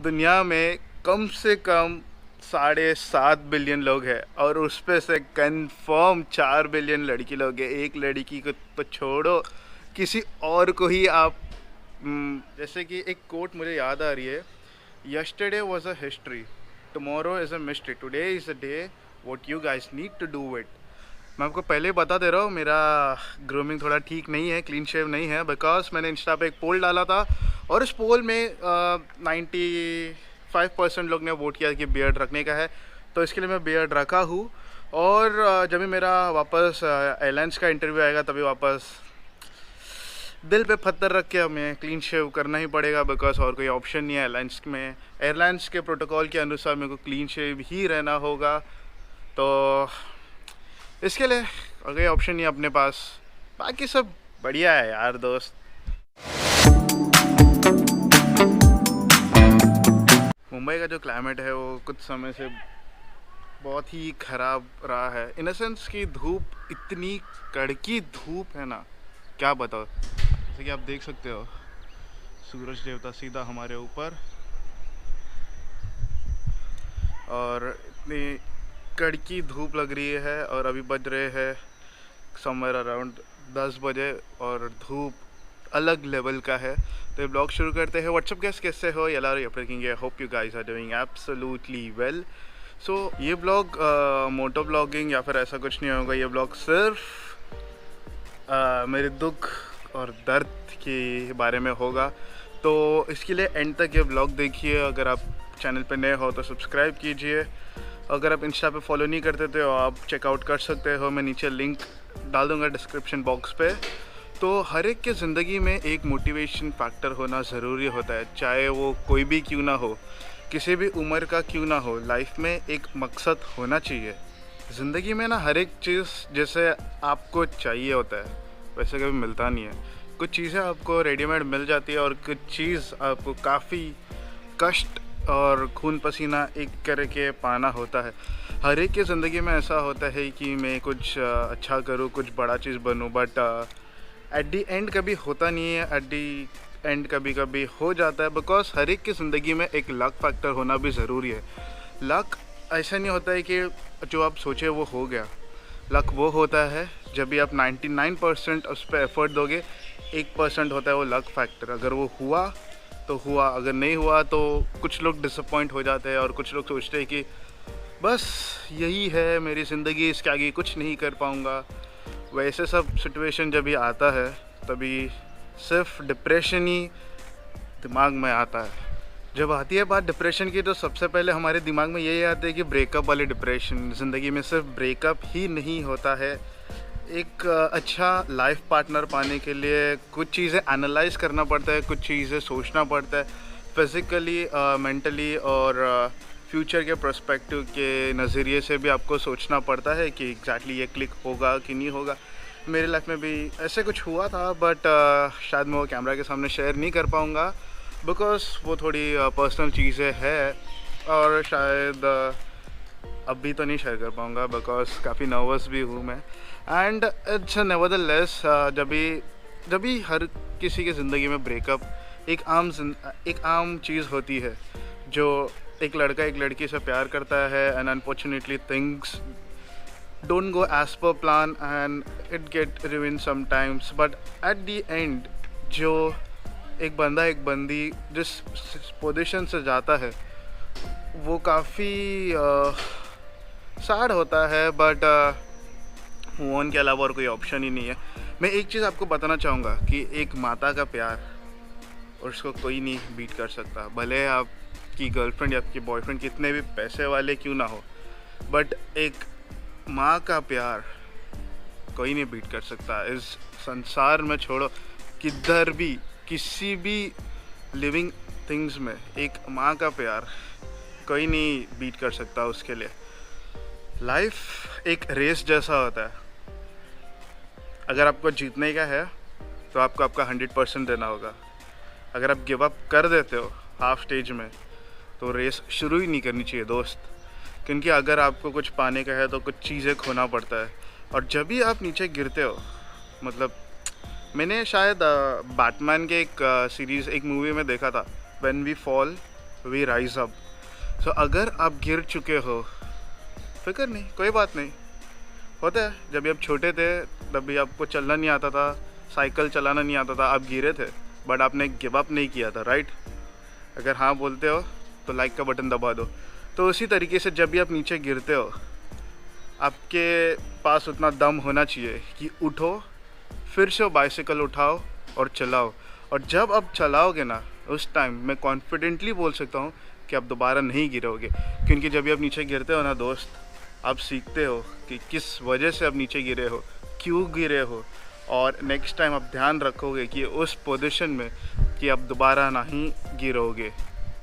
दुनिया में कम से कम 7.5 बिलियन लोग हैं और उस पे से कंफर्म 4 बिलियन लड़की लोग हैं। एक लड़की को तो छोड़ो, किसी और को ही आप जैसे कि एक कोट मुझे याद आ रही है, yesterday was a history, tomorrow is a mystery, today is a day, what you guys need to do it. मैं आपको पहले ही बता दे रहा हूँ, मेरा ग्रूमिंग थोड़ा ठीक नहीं है, क्लीन शेव नहीं है, बिकॉज मैंने इंस्टा पे एक पोल डाला था और उस पोल में 95% लोग ने वोट किया कि बियर्ड रखने का है, तो इसके लिए मैं बियर्ड रखा हूँ। और जब भी मेरा वापस एयरलाइंस का इंटरव्यू आएगा तभी वापस दिल पे पत्थर रख के हमें क्लीन शेव करना ही पड़ेगा, बिकॉज और कोई ऑप्शन नहीं है एयरलाइंस में। एयरलाइंस के प्रोटोकॉल के अनुसार मेरे को क्लीन शेव ही रहना होगा, तो इसके लिए और कोई ऑप्शन नहीं है अपने पास। बाकी सब बढ़िया है यार दोस्त। मुंबई का जो क्लाइमेट है वो कुछ समय से बहुत ही ख़राब रहा है, इन अ सेंस कि धूप, इतनी कड़की धूप है ना, क्या बताओ। जैसे कि आप देख सकते हो सूरज देवता सीधा हमारे ऊपर, और इतनी कड़की धूप लग रही है और अभी बज रहे हैं समवेयर अराउंड 10 बजे और धूप अलग लेवल का है। तो ये ब्लॉग शुरू करते हैं। व्हाट्सअप गाइस, कैसे हो? எல்லாரும் எப்படி இருக்கீங்க? Hope you guys are doing absolutely well. So ये ब्लॉग मोटो ब्लॉगिंग या फिर ऐसा कुछ नहीं होगा, ये ब्लॉग सिर्फ मेरे दुख और दर्द के बारे में होगा। तो इसके लिए एंड तक ये ब्लॉग देखिए। अगर आप चैनल पे नए हो तो सब्सक्राइब कीजिए। अगर आप इंस्टा पे फॉलो नहीं करते तो आप चेकआउट कर सकते हो, मैं नीचे लिंक डाल दूँगा डिस्क्रिप्शन बॉक्स पे। तो हर एक के ज़िंदगी में एक मोटिवेशन फैक्टर होना ज़रूरी होता है, चाहे वो कोई भी क्यों ना हो, किसी भी उम्र का क्यों ना हो। लाइफ में एक मकसद होना चाहिए। ज़िंदगी में ना हर एक चीज़ जैसे आपको चाहिए होता है वैसे कभी मिलता नहीं है। कुछ चीज़ें आपको रेडीमेड मिल जाती है और कुछ चीज़ आपको काफ़ी कष्ट और खून पसीना एक करके पाना होता है। हर एक की ज़िंदगी में ऐसा होता है कि मैं कुछ अच्छा करूँ, कुछ बड़ा चीज़ बनूँ, बट एट दी एंड कभी होता नहीं है। एट दी एंड कभी कभी हो जाता है, बिकॉज हर एक की ज़िंदगी में एक लक फैक्टर होना भी ज़रूरी है। लक ऐसा नहीं होता है कि जो आप सोचे वो हो गया। लक वो होता है जब भी आप 99% उस पर एफर्ट दोगे, 1% होता है वो लक फैक्टर। अगर वो हुआ तो हुआ, अगर नहीं हुआ तो कुछ लोग डिसअपॉइंट हो जाते हैं और कुछ लोग सोचते हैं कि बस यही है मेरी ज़िंदगी, इसके आगे कुछ नहीं कर पाऊँगा। वैसे सब सिचुएशन जब भी आता है तभी सिर्फ डिप्रेशन ही दिमाग में आता है। जब आती है बात डिप्रेशन की तो सबसे पहले हमारे दिमाग में यही आता है कि ब्रेकअप वाली डिप्रेशन। ज़िंदगी में सिर्फ ब्रेकअप ही नहीं होता है। एक अच्छा लाइफ पार्टनर पाने के लिए कुछ चीज़ें एनालाइज करना पड़ता है, कुछ चीज़ें सोचना पड़ता है, फिज़िकली, मेंटली और फ्यूचर के पर्सपेक्टिव के नज़रिए से भी आपको सोचना पड़ता है कि एग्जैक्टली ये क्लिक होगा कि नहीं होगा। मेरे लाइफ में भी ऐसे कुछ हुआ था, बट शायद मैं वो कैमरा के सामने शेयर नहीं कर पाऊँगा, बिकॉज़ वो थोड़ी पर्सनल चीज़ें हैं और शायद अभी तो नहीं शेयर कर पाऊँगा, बिकॉज़ काफ़ी नर्वस भी हूँ मैं। एंड इट्स नेवरदलेस, जब भी हर किसी की ज़िंदगी में ब्रेकअप एक आम चीज़ होती है। जो एक लड़का एक लड़की से प्यार करता है and unfortunately things don't go as per plan and it get ruined sometimes, but at the end जो एक बंदा एक बंदी जिस पोजीशन से जाता है वो काफ़ी सैड होता है, बट मूव ऑन के अलावा और कोई ऑप्शन ही नहीं है। मैं एक चीज़ आपको बताना चाहूँगा कि एक माता का प्यार और उसको कोई नहीं बीट कर सकता। भले आपकी गर्लफ्रेंड या आपकी बॉयफ्रेंड कितने भी पैसे वाले क्यों ना हो, बट एक माँ का प्यार कोई नहीं बीट कर सकता। इस संसार में छोड़ो, किधर भी किसी भी लिविंग थिंग्स में एक माँ का प्यार कोई नहीं बीट कर सकता उसके लिए। लाइफ एक रेस जैसा होता है। अगर आपको जीतने का है तो आपको आपका 100% देना होगा। अगर आप गिव अप कर देते हो हाफ स्टेज में तो रेस शुरू ही नहीं करनी चाहिए दोस्त, क्योंकि अगर आपको कुछ पाने का है तो कुछ चीज़ें खोना पड़ता है। और जब भी आप नीचे गिरते हो, मतलब मैंने शायद बैटमैन के एक सीरीज़, एक मूवी में देखा था, when we fall we rise up. So अगर आप गिर चुके हो, फिक्र नहीं, कोई बात नहीं, होता है। जब भी आप छोटे थे तब भी आपको चलना नहीं आता था, साइकिल चलाना नहीं आता था, आप गिरे थे बट आपने गिव अप नहीं किया था, राइट? अगर हाँ बोलते हो तो लाइक का बटन दबा दो। तो उसी तरीके से जब भी आप नीचे गिरते हो, आपके पास उतना दम होना चाहिए कि उठो, फिर से बाइसिकल उठाओ और चलाओ। और जब आप चलाओगे ना, उस टाइम मैं कॉन्फिडेंटली बोल सकता हूँ कि आप दोबारा नहीं गिरोगे। क्योंकि जब भी आप नीचे गिरते हो ना दोस्त, आप सीखते हो कि किस वजह से आप नीचे गिरे हो, क्यों गिरे हो, और नेक्स्ट टाइम आप ध्यान रखोगे कि उस पोजीशन में कि आप दोबारा नहीं गिरोगे।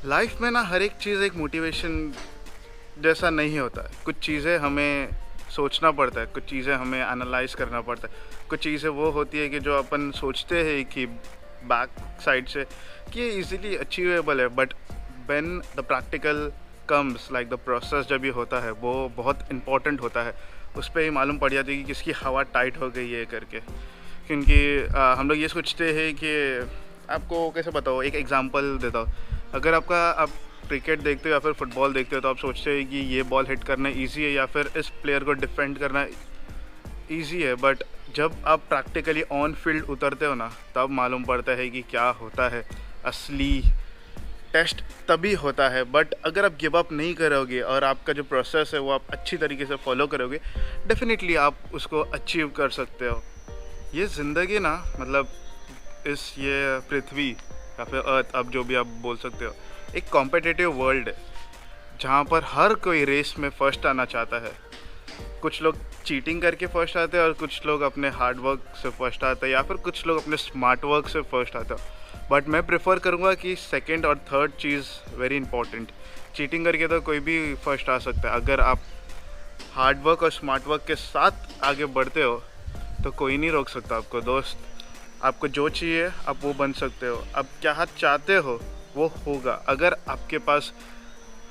लाइफ में ना हर एक चीज़ एक मोटिवेशन जैसा नहीं होता है। कुछ चीज़ें हमें सोचना पड़ता है, कुछ चीज़ें हमें एनालाइज करना पड़ता है, कुछ चीज़ें वो होती है कि जो अपन सोचते हैं कि बैक साइड से कि ये इजीली अचीवेबल है, but when the practical comes, like the process जब ये होता है वो बहुत इंपॉर्टेंट होता है। उस पर ही मालूम पड़ जाती है कि किसकी हवा टाइट हो गई है करके। क्योंकि हम लोग ये सोचते हैं कि, आपको कैसे बताओ, एक एग्जांपल देता हूँ। अगर आप क्रिकेट देखते हो या फिर फुटबॉल देखते हो तो आप सोचते हैं कि ये बॉल हिट करना ईजी है या फिर इस प्लेयर को डिफेंड करना ईजी है, बट जब आप प्रैक्टिकली ऑन फील्ड उतरते हो ना, तब मालूम पड़ता है कि क्या होता है। असली टेस्ट तभी होता है। बट अगर आप गिव अप नहीं करोगे और आपका जो प्रोसेस है वो आप अच्छी तरीके से फॉलो करोगे, डेफिनेटली आप उसको अचीव कर सकते हो। ये ज़िंदगी ना, मतलब ये पृथ्वी या फिर अर्थ, अब जो भी आप बोल सकते हो, एक कॉम्पिटिटिव वर्ल्ड है जहाँ पर हर कोई रेस में फ़र्स्ट आना चाहता है। कुछ लोग चीटिंग करके फ़र्स्ट आते हैं और कुछ लोग अपने हार्ड वर्क से फ़र्स्ट आते हैं या फिर कुछ लोग अपने स्मार्ट वर्क से फ़र्स्ट आते हैं। बट मैं प्रेफर करूँगा कि सेकंड और थर्ड चीज़ वेरी इंपॉर्टेंट। चीटिंग करके तो कोई भी फर्स्ट आ सकता है। अगर आप हार्ड वर्क और स्मार्ट वर्क के साथ आगे बढ़ते हो तो कोई नहीं रोक सकता आपको दोस्त। आपको जो चाहिए आप वो बन सकते हो। आप क्या चाहते हो वो होगा। अगर आपके पास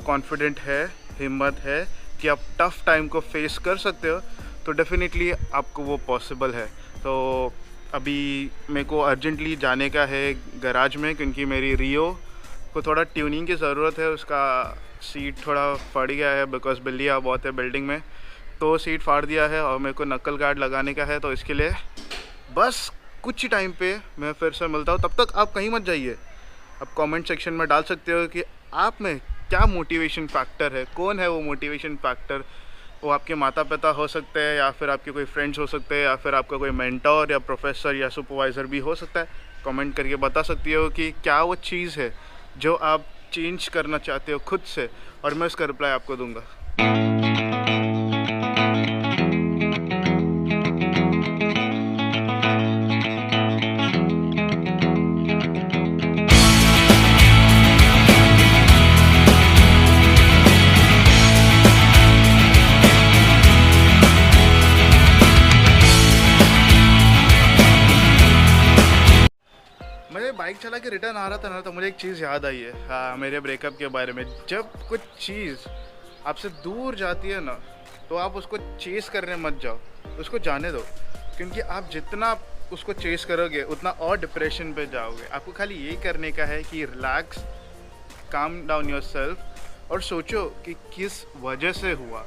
कॉन्फिडेंट है, हिम्मत है कि आप टफ़ टाइम को फेस कर सकते हो, तो डेफिनेटली आपको वो पॉसिबल है। तो अभी मेरे को अर्जेंटली जाने का है गराज में, क्योंकि मेरी रियो को थोड़ा ट्यूनिंग की ज़रूरत है। उसका सीट थोड़ा फट गया है बिकॉज बिल्लियाँ बहुत है बिल्डिंग में, तो सीट फाड़ दिया है और मेरे को नकल गार्ड लगाने का है। तो इसके लिए बस कुछ ही टाइम पे मैं फिर से मिलता हूँ। तब तक आप कहीं मत जाइए। आप कमेंट सेक्शन में डाल सकते हो कि आप में क्या मोटिवेशन फैक्टर है, कौन है वो मोटिवेशन फैक्टर। वो आपके माता पिता हो सकते हैं या फिर आपके कोई फ्रेंड्स हो सकते हैं या फिर आपका कोई मेंटोर या प्रोफेसर या सुपरवाइज़र भी हो सकता है। कमेंट करके बता सकती हो कि क्या वो चीज़ है जो आप चेंज करना चाहते हो खुद से, और मैं उसका रिप्लाई आपको दूंगा। मैं बाइक चला के रिटर्न आ रहा था ना, तो मुझे एक चीज़ याद आई है, हाँ, मेरे ब्रेकअप के बारे में। जब कुछ चीज़ आपसे दूर जाती है ना, तो आप उसको चेस करने मत जाओ, उसको जाने दो। क्योंकि आप जितना उसको चेस करोगे उतना और डिप्रेशन पे जाओगे। आपको खाली यही करने का है कि relax, calm down your self और सोचो कि किस वजह से हुआ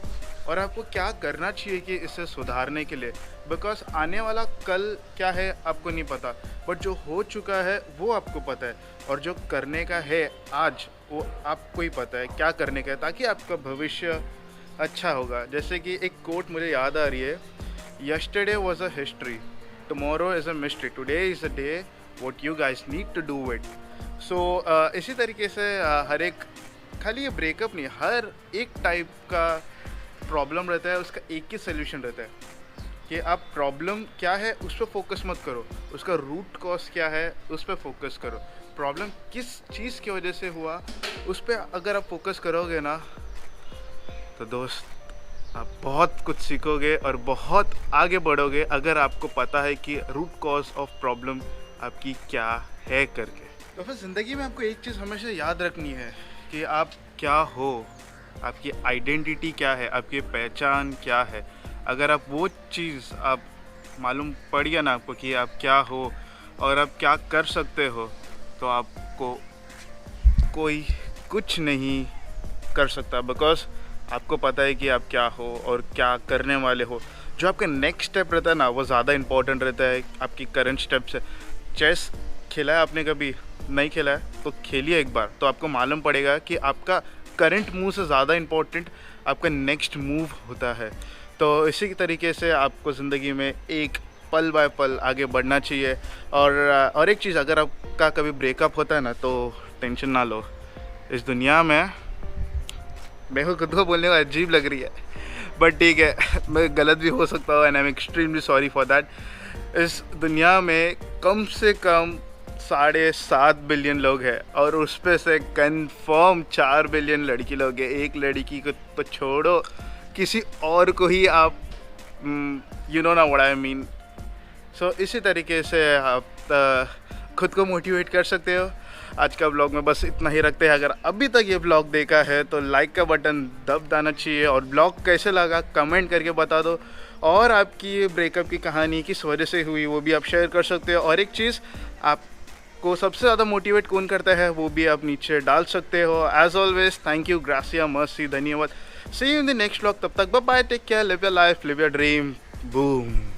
और आपको क्या करना चाहिए कि इसे सुधारने के लिए। बिकॉज आने वाला कल क्या है आपको नहीं पता, बट जो हो चुका है वो आपको पता है, और जो करने का है आज वो आपको ही पता है क्या करने का है, ताकि आपका भविष्य अच्छा होगा। जैसे कि एक कोट मुझे याद आ रही है, yesterday was a history, tomorrow is a mystery, today is a day what you guys need to do it. So इसी तरीके से हर एक, खाली ये ब्रेकअप नहीं, हर एक टाइप का प्रॉब्लम रहता है, उसका एक ही सोल्यूशन रहता है कि आप प्रॉब्लम क्या है उस पर फोकस मत करो, उसका रूट कॉज क्या है उस पर फोकस करो। प्रॉब्लम किस चीज़ की वजह से हुआ उस पर अगर आप फोकस करोगे ना, तो दोस्त आप बहुत कुछ सीखोगे और बहुत आगे बढ़ोगे, अगर आपको पता है कि रूट कॉज ऑफ प्रॉब्लम आपकी क्या है करके। तो फिर ज़िंदगी में आपको एक चीज़ हमेशा याद रखनी है कि आप क्या हो, आपकी आइडेंटिटी क्या है, आपकी पहचान क्या है। अगर आप वो चीज़ आप मालूम पड़ गया ना आपको कि आप क्या हो और आप क्या कर सकते हो, तो आपको कोई कुछ नहीं कर सकता, बिकॉज आपको पता है कि आप क्या हो और क्या करने वाले हो। जो आपका नेक्स्ट स्टेप रहता है ना, वो ज़्यादा इंपॉर्टेंट रहता है आपकी करंट स्टेप से। चेस खेला है आपने कभी? नहीं खेला है तो खेलिए एक बार, तो आपको मालूम पड़ेगा कि आपका करंट मूव से ज़्यादा इम्पोर्टेंट आपका नेक्स्ट मूव होता है। तो इसी तरीके से आपको ज़िंदगी में एक पल बाय पल आगे बढ़ना चाहिए। और एक चीज़, अगर आपका कभी ब्रेकअप होता है ना, तो टेंशन ना लो। इस दुनिया में, मेरे को खुद को बोलने को अजीब लग रही है बट ठीक है, मैं गलत भी हो सकता हूँ and I am extremely sorry for that. इस दुनिया में कम से कम 7.5 बिलियन लोग हैं और उस पे से कंफर्म 4 बिलियन लड़की लोग हैं। एक लड़की को तो छोड़ो, किसी और को ही आप यू नो ना व्हाट आई मीन। सो इसी तरीके से आप खुद को मोटिवेट कर सकते हो। आज का ब्लॉग में बस इतना ही रखते हैं। अगर अभी तक ये ब्लॉग देखा है तो लाइक का बटन दब देना चाहिए, और ब्लॉग कैसे लगा कमेंट करके बता दो। और आपकी ब्रेकअप की कहानी किस वजह से हुई वो भी आप शेयर कर सकते हो। और एक चीज़, आपको सबसे ज़्यादा मोटिवेट कौन करता है वो भी आप नीचे डाल सकते हो। एज ऑलवेज थैंक यू, ग्रासिया, मर्सी, धन्यवाद। See you in the next blog. तब तक bye bye, take care, live your life, live your dream, boom.